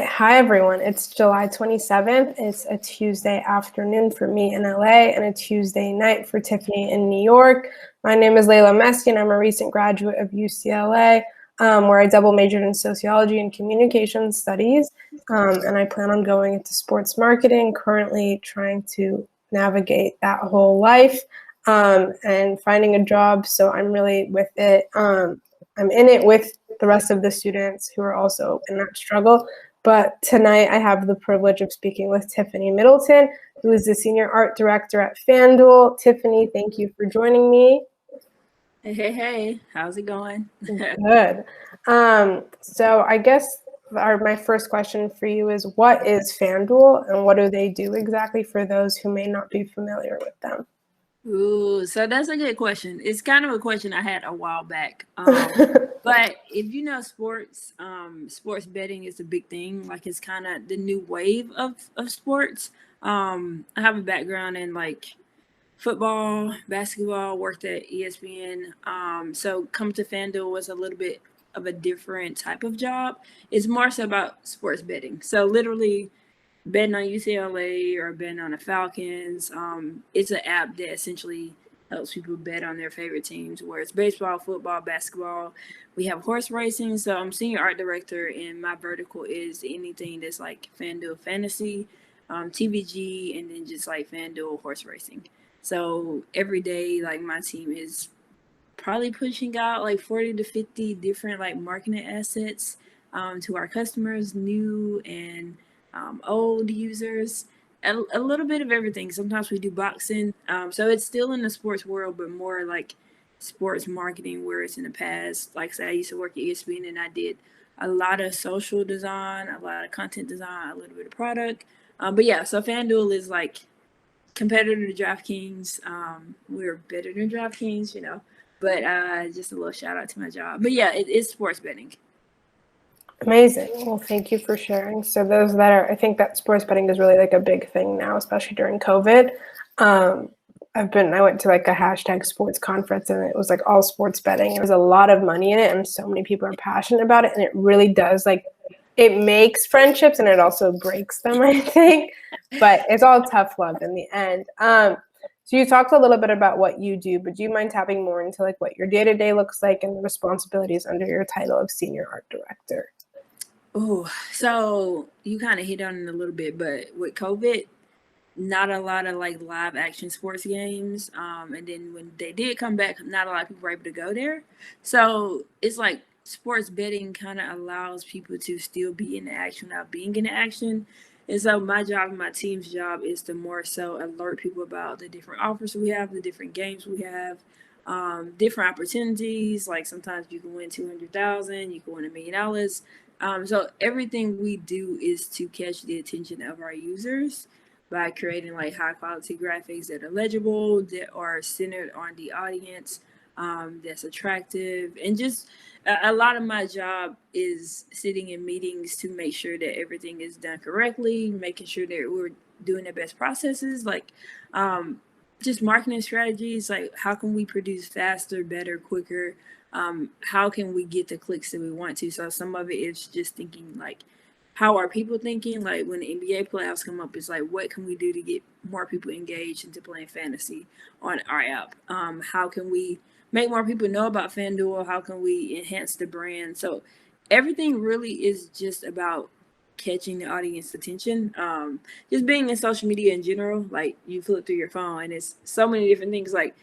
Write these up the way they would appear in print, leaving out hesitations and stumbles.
Hi, everyone. It's July 27th. It's a Tuesday afternoon for me in LA and a Tuesday night for Tiffany in New York. My name is Leyla Messian. I'm a recent graduate of UCLA, where I double majored in sociology and communication studies. And I plan on going into sports marketing, currently trying to navigate that whole life and finding a job. So I'm really with it. I'm in it with the rest of the students who are also in that struggle. But tonight I have the privilege of speaking with Tiffany Middleton, who is the Senior Art Director at FanDuel. Tiffany, thank you for joining me. Hey, how's it going? Good. So I guess my first question for you is, what is FanDuel and what do they do exactly for those who may not be familiar with them? Ooh, so that's a good question. It's kind of a question I had a while back. But if you know sports, sports betting is a big thing. Like it's kind of the new wave of sports. I have a background in like football, basketball, worked at ESPN. So come to FanDuel was a little bit of a different type of job. It's more so about sports betting. So literally betting on UCLA or betting on the Falcons. It's an app that essentially helps people bet on their favorite teams, where it's baseball, football, basketball. We have horse racing. So I'm senior art director, and my vertical is anything that's like FanDuel Fantasy, TVG, and then just like FanDuel horse racing. So every day, like my team is probably pushing out like 40 to 50 different like marketing assets to our customers, new and old users, a little bit of everything. Sometimes we do boxing. So it's still in the sports world, but more like sports marketing, where it's in the past. Like, say, I used to work at ESPN and I did a lot of social design, a lot of content design, a little bit of product. But yeah, so FanDuel is like competitor to DraftKings. We're better than DraftKings, but just a little shout out to my job. But yeah, it's sports betting. Amazing. Well, thank you for sharing. So those that I think that sports betting is really like a big thing now, especially during COVID. I went to like a hashtag sports conference and it was like all sports betting. There's a lot of money in it and so many people are passionate about it. And it really does it makes friendships and it also breaks them, I think. But it's all tough love in the end. So you talked a little bit about what you do, but do you mind tapping more into like what your day-to-day looks like and the responsibilities under your title of Senior Art Director? Oh, so you kind of hit on it a little bit, but with COVID, not a lot of like live action sports games. And then when they did come back, not a lot of people were able to go there. So it's like sports betting kind of allows people to still be in the action without being in the action. And so my job and my team's job is to more so alert people about the different offers we have, the different games we have, different opportunities. Like sometimes you can win 200,000, you can win $1 million. So everything we do is to catch the attention of our users by creating like high quality graphics that are legible, that are centered on the audience, that's attractive, and just a lot of my job is sitting in meetings to make sure that everything is done correctly, making sure that we're doing the best processes, like just marketing strategies, like how can we produce faster, better, quicker. How can we get the clicks that we want to? So some of it is just thinking like, how are people thinking? Like when the NBA playoffs come up, it's like, what can we do to get more people engaged into playing fantasy on our app? How can we make more people know about FanDuel? How can we enhance the brand? So everything really is just about catching the audience attention. Just being in social media in general, like you flip through your phone and it's so many different things, like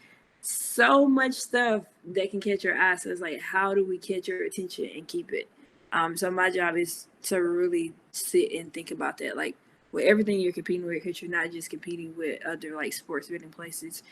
so much stuff that can catch your eye. So it's like, how do we catch your attention and keep it? So my job is to really sit and think about that, like with everything you're competing with, because you're not just competing with other like sports betting places.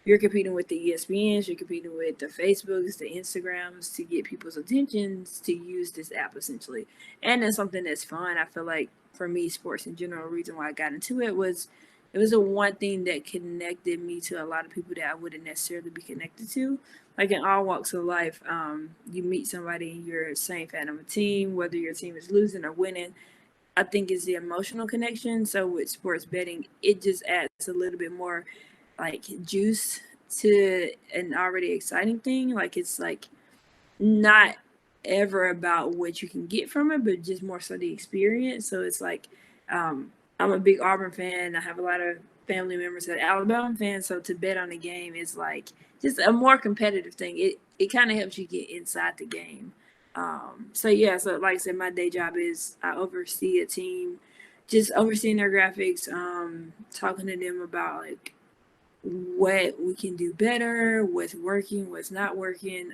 You're competing with the ESPNs, you're competing with the Facebooks, the Instagrams to get people's attentions to use this app essentially. And it's something that's fun. I feel like for me, sports in general, the reason why I got into it was the one thing that connected me to a lot of people that I wouldn't necessarily be connected to. Like in all walks of life, you meet somebody and you're the same fan of a team, whether your team is losing or winning. I think it's the emotional connection. So with sports betting, it just adds a little bit more like juice to an already exciting thing. Like it's like not ever about what you can get from it, but just more so the experience. So it's like, I'm a big Auburn fan. I have a lot of family members that are Alabama fans. So to bet on the game is like just a more competitive thing. It kind of helps you get inside the game. So yeah, so like I said, my day job is I oversee a team, just overseeing their graphics, talking to them about like what we can do better, what's working, what's not working,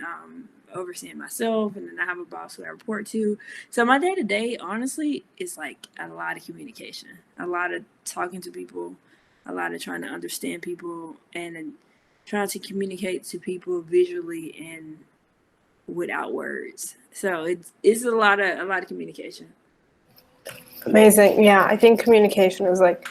overseeing myself, and then I have a boss who I report to. So my day to day, honestly, is like a lot of communication, a lot of talking to people, a lot of trying to understand people, and then trying to communicate to people visually and without words. So it's a lot of communication. Amazing. Yeah, I think communication is like,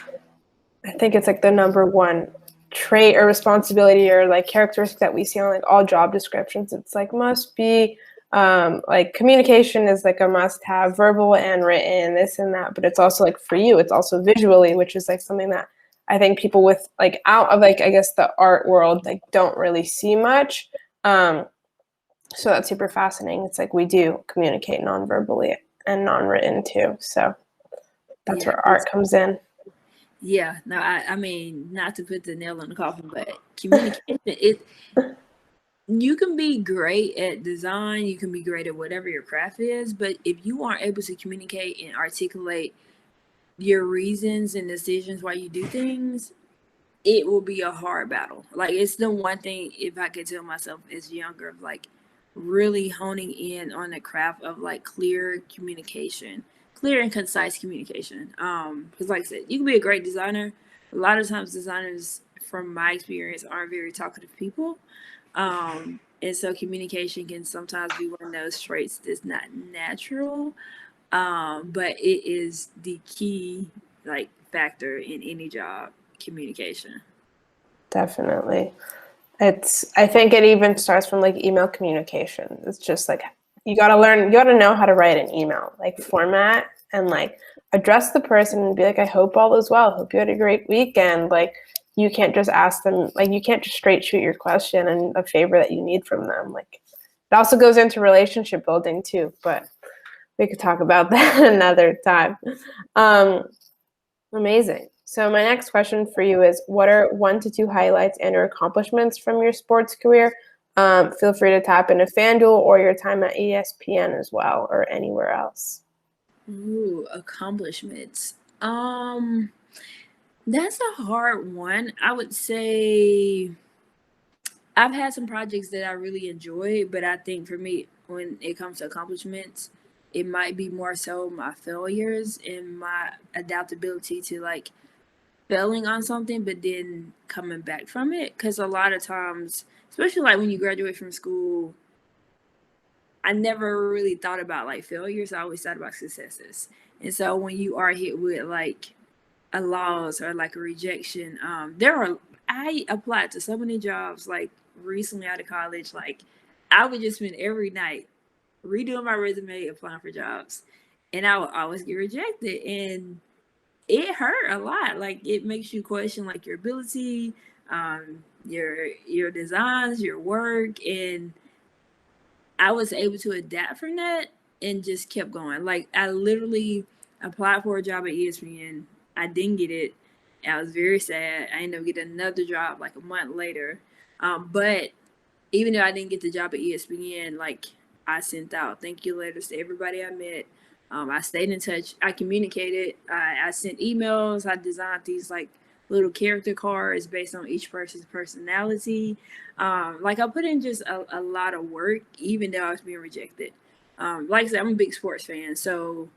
I think it's like the number one trait or responsibility or like characteristic that we see on like all job descriptions. It's like must be like communication is like a must have, verbal and written, this and that, but it's also like for you, it's also visually, which is like something that I think people with like out of like I guess the art world like don't really see much. So that's super fascinating. It's like we do communicate non-verbally and non-written too. So that's Yeah, where art comes in. yeah. No, I mean, not to put the nail in the coffin, but communication, it you can be great at design, you can be great at whatever your craft is, but if you aren't able to communicate and articulate your reasons and decisions why you do things, it will be a hard battle. Like it's the one thing if I could tell myself as younger of like really honing in on the craft of like clear communication, clear and concise communication. Because like I said, you can be a great designer. A lot of times designers, from my experience, aren't very talkative people. And so communication can sometimes be one of those traits that's not natural. But it is the key like factor in any job, communication. Definitely. I think it even starts from like email communication. It's just like you got to learn, you got to know how to write an email, like format and like address the person and be like, I hope all is well. Hope you had a great weekend. Like you can't just ask them, like you can't just straight shoot your question and a favor that you need from them. Like it also goes into relationship building too, but we could talk about that another time. Um, Amazing. So my next question for you is, what are 1 to 2 highlights and or accomplishments from your sports career? Feel free to tap into FanDuel or your time at ESPN as well, or anywhere else. Ooh, accomplishments. That's a hard one. I would say I've had some projects that I really enjoy, but I think for me, when it comes to accomplishments, it might be more so my failures and my adaptability to like failing on something, but then coming back from it. Because a lot of times, especially like when you graduate from school, I never really thought about like failures. I always thought about successes. And so when you are hit with like a loss or like a rejection, I applied to so many jobs like recently out of college. Like I would just spend every night redoing my resume, applying for jobs, and I would always get rejected. And it hurt a lot. Like it makes you question like your ability, your designs, your work, and I was able to adapt from that and just kept going. Like I literally applied for a job at ESPN. I didn't get it. I was very sad. I ended up getting another job like a month later. But even though I didn't get the job at ESPN, like I sent out thank you letters to everybody I met. I stayed in touch. I communicated. I sent emails. I designed these like little character cards based on each person's personality. Like I put in just a lot of work, even though I was being rejected. Like I said, I'm a big sports fan, so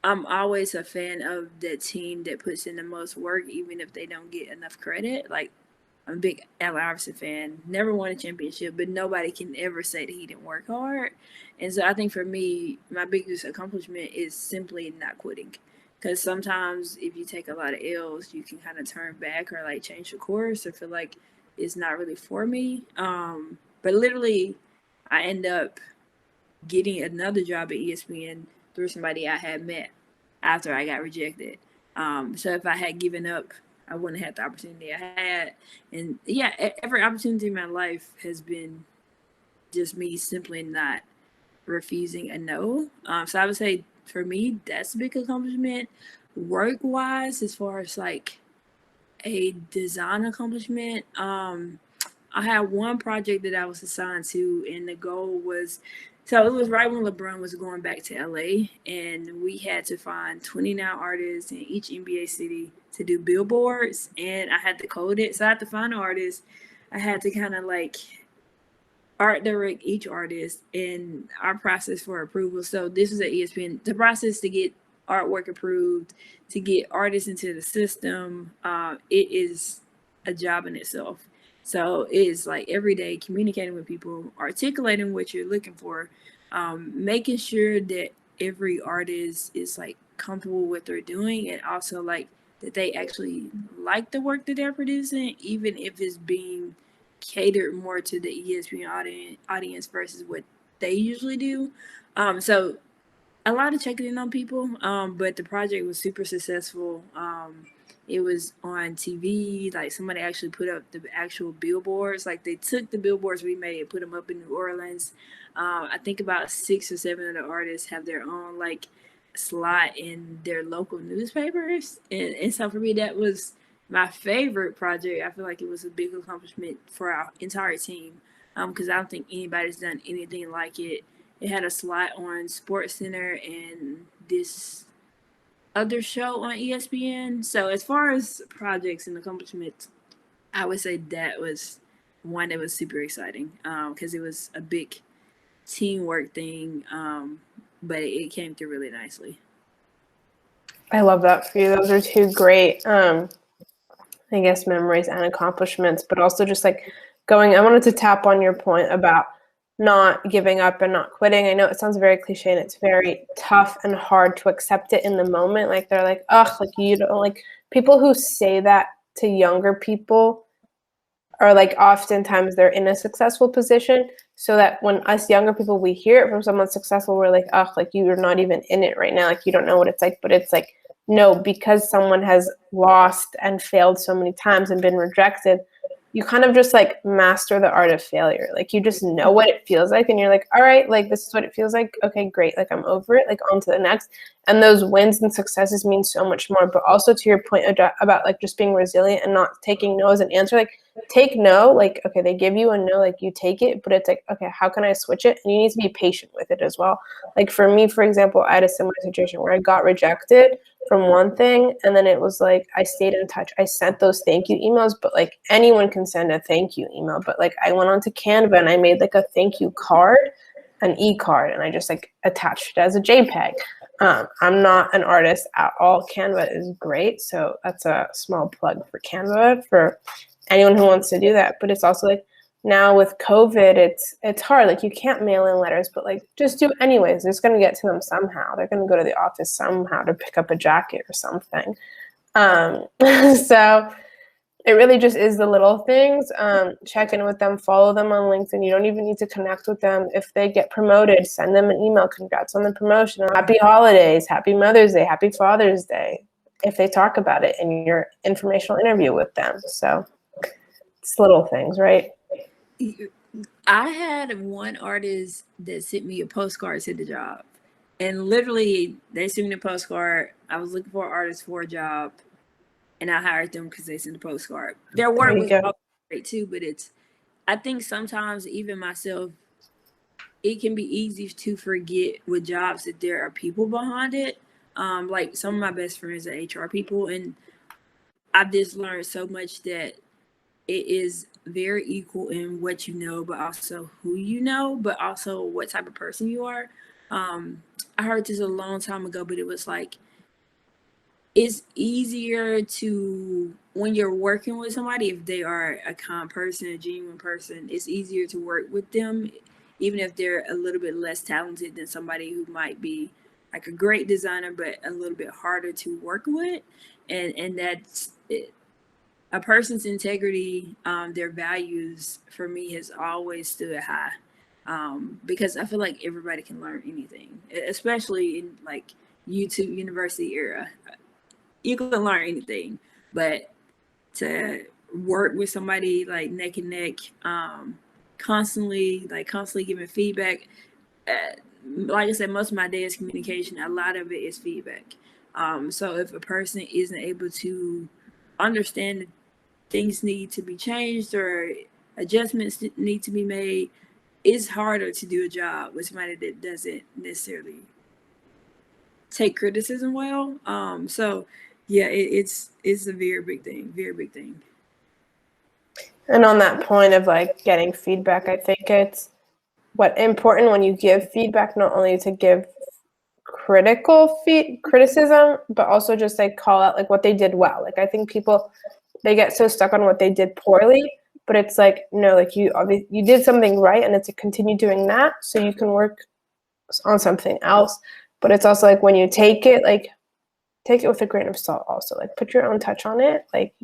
I'm always a fan of the team that puts in the most work, even if they don't get enough credit. Like I'm a big Allen Iverson fan. Never won a championship, but nobody can ever say that he didn't work hard. And so I think for me, my biggest accomplishment is simply not quitting. Because sometimes if you take a lot of L's, you can kind of turn back or like change the course or feel like it's not really for me. But literally, I end up getting another job at ESPN through somebody I had met after I got rejected. So if I had given up, I wouldn't have had the opportunity I had. And yeah, every opportunity in my life has been just me simply not refusing a no. So I would say for me, that's a big accomplishment. Work wise, as far as like a design accomplishment, I had one project that I was assigned to, and the goal was so it was right when LeBron was going back to LA, and we had to find 29 artists in each NBA city to do billboards, and I had to code it. So I had to find an artist. I had to kind of like art direct each artist and our process for approval. So this was at ESPN. The process to get artwork approved, to get artists into the system, it is a job in itself. So it is like every day communicating with people, articulating what you're looking for, making sure that every artist is like comfortable with what they're doing, and also like that they actually like the work that they're producing, even if it's being catered more to the ESPN audience versus what they usually do. So a lot of checking in on people, but the project was super successful. It was on TV, like somebody actually put up the actual billboards. Like they took the billboards we made and put them up in New Orleans. I think about 6 or 7 of the artists have their own like slot in their local newspapers. And so for me, that was my favorite project. I feel like it was a big accomplishment for our entire team, because I don't think anybody's done anything like it. It had a slot on Sports Center and this other show on ESPN. So as far as projects and accomplishments, I would say that was one that was super exciting, because it was a big teamwork thing, but it came through really nicely. I love that for you. Those are two great, I guess, memories and accomplishments, but also just like I wanted to tap on your point about not giving up and not quitting. I know it sounds very cliche and it's very tough and hard to accept it in the moment. Like they're like, ugh, like you don't, like people who say that to younger people are like oftentimes they're in a successful position, so that when us younger people, we hear it from someone successful, we're like, ugh, like you're not even in it right now. Like you don't know what it's like. But it's like, no, because someone has lost and failed so many times and been rejected, you kind of just like master the art of failure. Like you just know what it feels like and you're like, all right, like this is what it feels like. Okay, great. Like I'm over it, like on to the next. And those wins and successes mean so much more. But also to your point about like just being resilient and not taking no as an answer, like take no, like, okay, they give you a no, like you take it, but it's like, okay, how can I switch it? And you need to be patient with it as well. Like for me, for example, I had a similar situation where I got rejected from one thing, and then it was like I stayed in touch. I sent those thank you emails, but like anyone can send a thank you email, but like I went onto Canva and I made like a thank you card, an e-card, and I just like attached it as a JPEG. I'm not an artist at all. Canva is great, so that's a small plug for Canva for anyone who wants to do that. But it's also like now with COVID, it's hard. Like you can't mail in letters, but like just do it anyways. It's going to get to them somehow. They're going to go to the office somehow to pick up a jacket or something. So it really just is the little things. Check in with them, follow them on LinkedIn. You don't even need to connect with them. If they get promoted, send them an email. Congrats on the promotion. Happy holidays, happy Mother's Day, happy Father's Day, if they talk about it in your informational interview with them. So it's little things, right? I had one artist that sent me a postcard to the job, and literally they sent me the postcard. I was looking for an artist for a job, and I hired them because they sent the postcard. Their work was great too, but I think sometimes even myself, it can be easy to forget with jobs that there are people behind it. Like some of my best friends are HR people, and I've just learned so much that it is very equal in what you know, but also who you know, but also what type of person you are. I heard this a long time ago, but it was like, it's easier to, when you're working with somebody, if they are a kind person, a genuine person, it's easier to work with them, even if they're a little bit less talented than somebody who might be like a great designer, but a little bit harder to work with. And that's it. A person's integrity, their values, for me, has always stood high, because I feel like everybody can learn anything, especially in like YouTube University era. You can learn anything, but to work with somebody like neck and neck, constantly giving feedback, like I said, most of my day is communication. A lot of it is feedback. So if a person isn't able to understand that things need to be changed or adjustments need to be made, it's harder to do a job with somebody that doesn't necessarily take criticism well. So yeah, it's a very big thing, very big thing. And on that point of like getting feedback, I think it's important when you give feedback, not only to give criticism, but also just like call out like what they did well. Like I think people, they get so stuck on what they did poorly, but it's like, no, like you did something right, and it's to continue doing that so you can work on something else. But it's also like when you take it with a grain of salt also. Like put your own touch on it. Like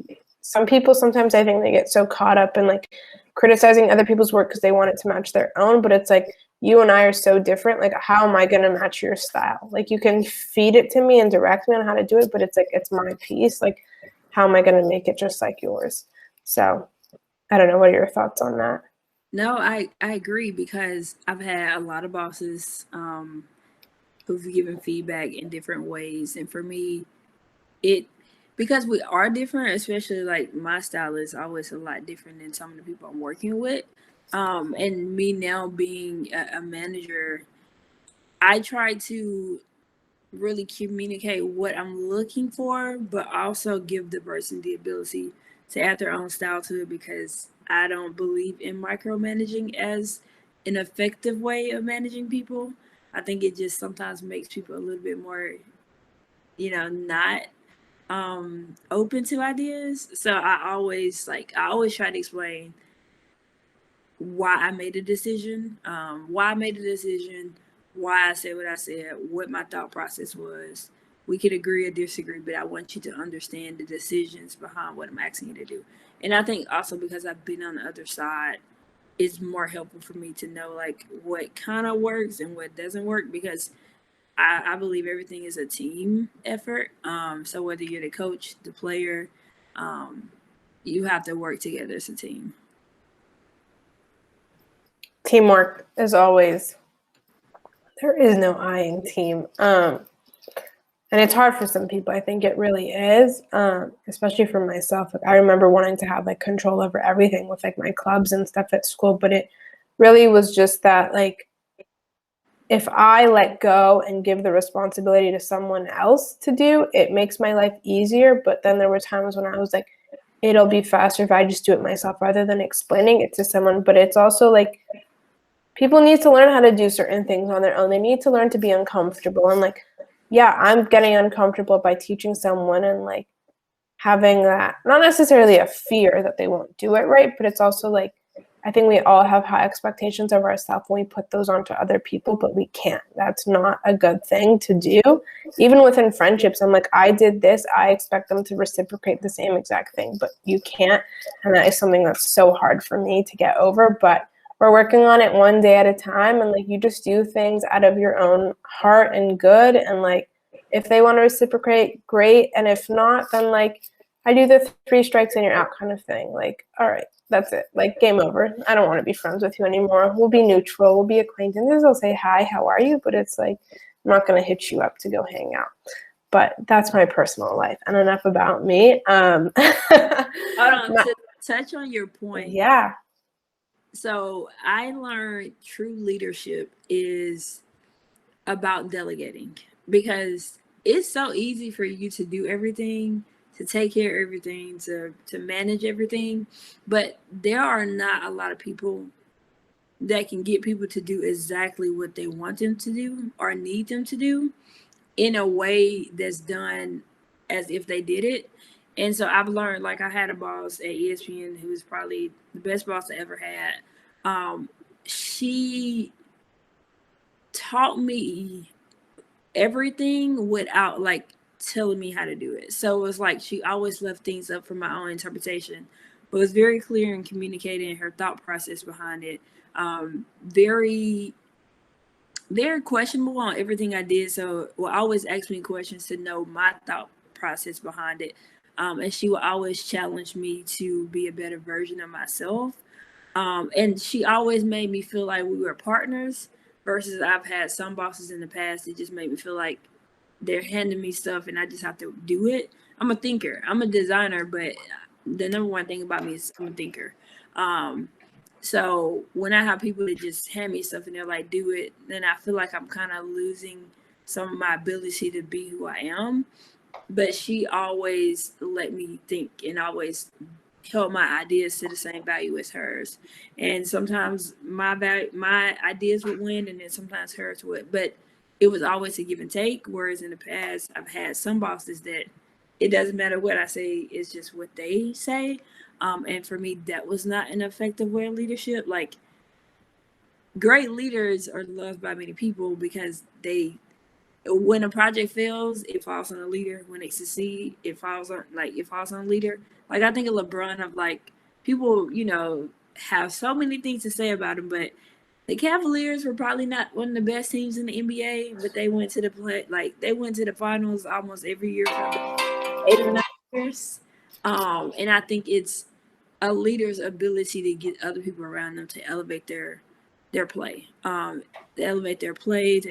some people, sometimes I think they get so caught up in like criticizing other people's work because they want it to match their own. But it's like, you and I are so different. Like, how am I going to match your style? Like, you can feed it to me and direct me on how to do it, but it's like, it's my piece. Like, how am I going to make it just like yours? So I don't know. What are your thoughts on that? No, I agree, because I've had a lot of bosses who've given feedback in different ways. And for me, because we are different, especially like my style is always a lot different than some of the people I'm working with. And me now being a manager, I try to really communicate what I'm looking for, but also give the person the ability to add their own style to it, because I don't believe in micromanaging as an effective way of managing people. I think it just sometimes makes people a little bit more, not open to ideas. So I always try to explain why I made a decision, why I said what I said, what my thought process was. We could agree or disagree, but I want you to understand the decisions behind what I'm asking you to do. And I think also because I've been on the other side, it's more helpful for me to know like what kind of works and what doesn't work, because I believe everything is a team effort. So whether you're the coach, the player, you have to work together as a team. Teamwork is always, there is no I in team. And it's hard for some people. I think it really is, especially for myself. Like I remember wanting to have like control over everything with like my clubs and stuff at school, but it really was just that like, if I let go and give the responsibility to someone else to do, it makes my life easier. But then there were times when I was like, it'll be faster if I just do it myself rather than explaining it to someone. But it's also like, people need to learn how to do certain things on their own. They need to learn to be uncomfortable. And like, yeah, I'm getting uncomfortable by teaching someone and like having that, not necessarily a fear that they won't do it right, but it's also like, I think we all have high expectations of ourselves when we put those onto other people, but we can't. That's not a good thing to do. Even within friendships, I'm like, I did this, I expect them to reciprocate the same exact thing, but you can't. And that is something that's so hard for me to get over, but we're working on it one day at a time. And like, you just do things out of your own heart and good. And like, if they want to reciprocate, great. And if not, then like, I do the 3 strikes and you're out kind of thing. Like, all right, that's it. Like, game over. I don't want to be friends with you anymore. We'll be neutral. We'll be acquaintances. I'll say, hi, how are you? But it's like, I'm not going to hit you up to go hang out. But that's my personal life. And enough about me. Hold on, to touch on your point. Yeah. So I learned true leadership is about delegating, because it's so easy for you to do everything, to take care of everything, to manage everything. But there are not a lot of people that can get people to do exactly what they want them to do or need them to do in a way that's done as if they did it. And so I've learned, like I had a boss at ESPN who was probably the best boss I ever had. She taught me everything without like telling me how to do it. So it was like she always left things up for my own interpretation, but was very clear in communicating her thought process behind it. Very, very questionable on everything I did. So will always ask me questions to know my thought process behind it. And she will always challenge me to be a better version of myself. And she always made me feel like we were partners versus I've had some bosses in the past that just made me feel like they're handing me stuff and I just have to do it. I'm a thinker. I'm a designer, but the number one thing about me is I'm a thinker. So when I have people that just hand me stuff and they're like, do it, then I feel like I'm kind of losing some of my ability to be who I am. But she always let me think and always held my ideas to the same value as hers. And sometimes my ideas would win, and then sometimes hers would. But it was always a give and take. Whereas in the past, I've had some bosses that it doesn't matter what I say; it's just what they say. And for me, that was not an effective way of leadership. Like, great leaders are loved by many people because when a project fails, it falls on the leader. When they succeed, it falls on the leader. Like, I think of LeBron, of like, people, have so many things to say about him, but the Cavaliers were probably not one of the best teams in the NBA, but they went to they went to the finals almost every year for 8 or 9 years. And I think it's a leader's ability to get other people around them to elevate their play, to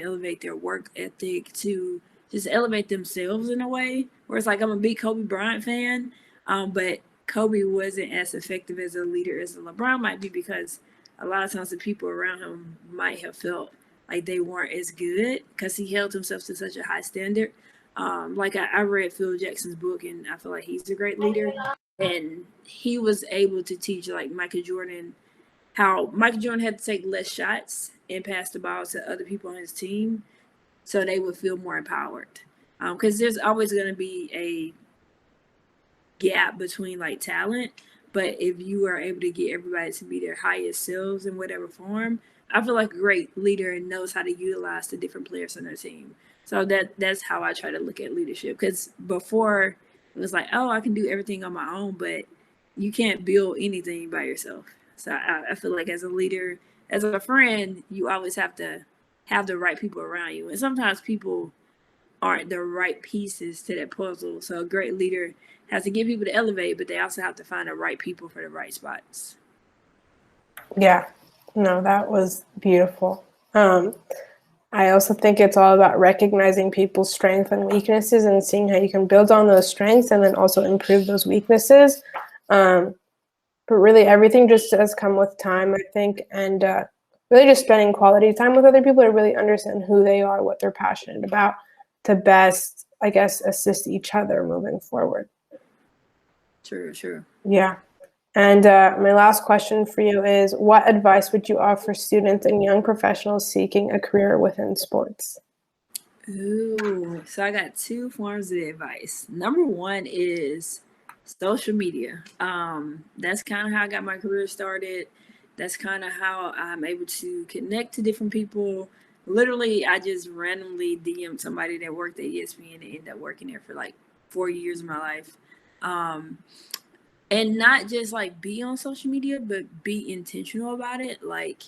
elevate their work ethic, to just elevate themselves in a way. Where it's like, I'm a big Kobe Bryant fan, but Kobe wasn't as effective as a leader as LeBron might be, because a lot of times the people around him might have felt like they weren't as good because he held himself to such a high standard. I read Phil Jackson's book, and I feel like he's a great leader, and he was able to teach like Michael Jordan how Michael Jordan had to take less shots and pass the ball to other people on his team so they would feel more empowered. Because there's always going to be a gap between like talent, but if you are able to get everybody to be their highest selves in whatever form, I feel like a great leader knows how to utilize the different players on their team. So that's how I try to look at leadership. Because before it was like, oh, I can do everything on my own, but you can't build anything by yourself. So I feel like as a leader, as a friend, you always have to have the right people around you. And sometimes people aren't the right pieces to that puzzle. So a great leader has to get people to elevate, but they also have to find the right people for the right spots. Yeah, no, that was beautiful. I also think it's all about recognizing people's strengths and weaknesses and seeing how you can build on those strengths and then also improve those weaknesses. But really, everything just does come with time, I think, and really just spending quality time with other people to really understand who they are, what they're passionate about, to best, I guess, assist each other moving forward. True. Yeah. And my last question for you is, what advice would you offer students and young professionals seeking a career within sports? Ooh, so I got 2 forms of advice. Number one is social media. That's kind of how I got my career started. That's kind of how I'm able to connect to different people. Literally, I just randomly DM'd somebody that worked at ESPN and ended up working there for like 4 years of my life. And not just like be on social media, but be intentional about it. Like,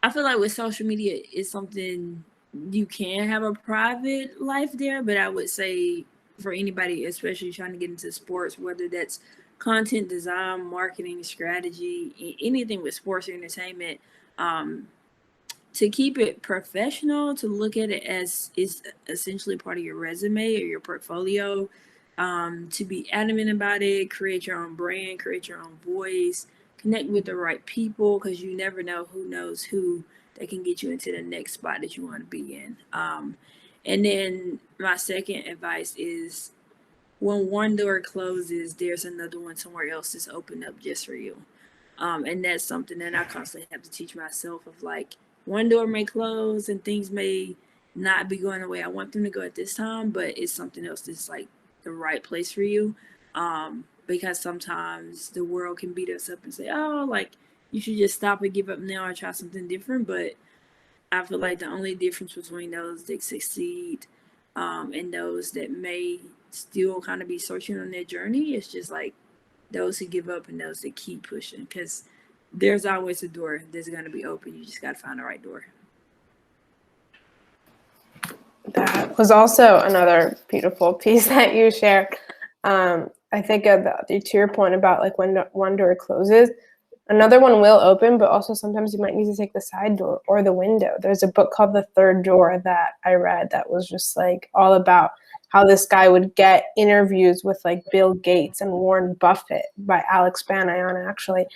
I feel like with social media, it's something you can have a private life there, but I would say for anybody, especially trying to get into sports, whether that's content design, marketing, strategy, anything with sports or entertainment, to keep it professional, to look at it as is essentially part of your resume or your portfolio, to be adamant about it, create your own brand, create your own voice, connect with the right people, because you never know who knows who that can get you into the next spot that you want to be in. And then my second advice is, when one door closes, there's another one somewhere else that's opened up just for you. And that's something that I constantly have to teach myself, of like, one door may close and things may not be going the way I want them to go at this time, but it's something else that's like the right place for you. Because sometimes the world can beat us up and say, oh, like, you should just stop and give up now or try something different. But I feel like the only difference between those that succeed and those that may still kind of be searching on their journey is just like those who give up and those that keep pushing, because there's always a door that's going to be open. You just got to find the right door. That was also another beautiful piece that you shared. I think about, to your point about like when one door closes, Another one will open, but also sometimes you might need to take the side door or the window. There's a book called The Third Door that I read that was just like all about how this guy would get interviews with like Bill Gates and Warren Buffett by Alex Banayan, actually.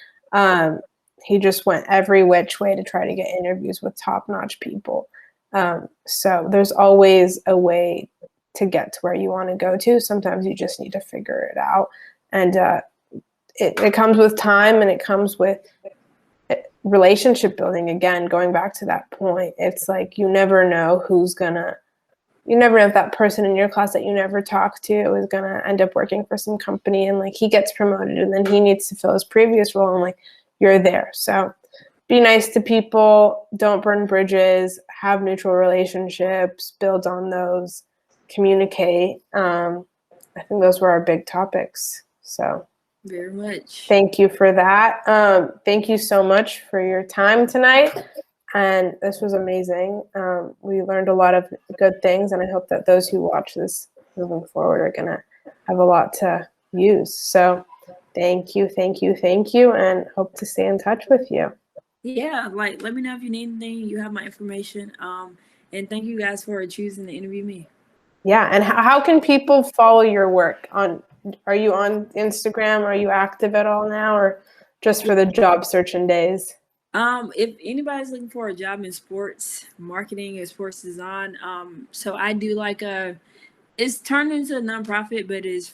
He just went every which way to try to get interviews with top-notch people. So there's always a way to get to where you want to go to. Sometimes you just need to figure it out. And it comes with time, and it comes with relationship building. Again, going back to that point, it's like you never know you never know if that person in your class that you never talked to is gonna end up working for some company, and like he gets promoted and then he needs to fill his previous role, and like you're there. So be nice to people, don't burn bridges, have neutral relationships, build on those, communicate. I think those were our big topics. So very much. Thank you for that. Thank you so much for your time tonight. And this was amazing. We learned a lot of good things, and I hope that those who watch this moving forward are going to have a lot to use. So thank you, and hope to stay in touch with you. Yeah, like let me know if you need anything. You have my information. And thank you guys for choosing to interview me. Yeah, and how can people follow your work? Are you on Instagram? Are you active at all now, or just for the job searching days? If anybody's looking for a job in sports marketing or sports design, so I do like it's turned into a nonprofit, but it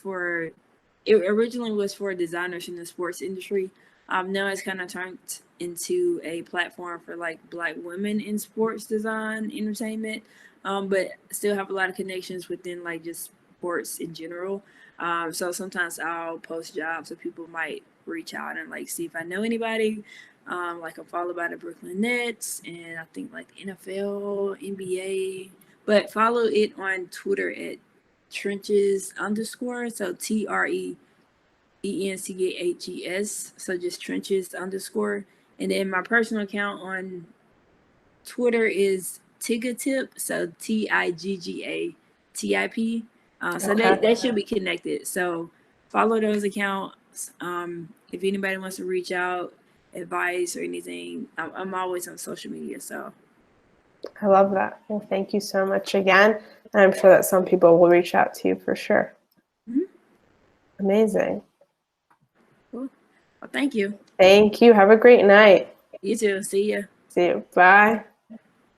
originally was for designers in the sports industry. Now it's kind of turned into a platform for like Black women in sports design, entertainment, but still have a lot of connections within like just sports in general. So sometimes I'll post jobs so people might reach out and like see if I know anybody. Like I'm followed by the Brooklyn Nets and I think like NFL, NBA, but follow it on Twitter at trenches_, so TREENCHES, so just trenches_, and then my personal account on Twitter is Tigatip, so TIGGATIP. So Okay. that should be connected. So follow those accounts. If anybody wants to reach out, advice or anything, I'm always on social media. So I love that. Well, thank you so much again. And I'm sure that some people will reach out to you for sure. Mm-hmm. Amazing. Cool. Well, thank you. Thank you. Have a great night. You too. See ya. See you. Bye.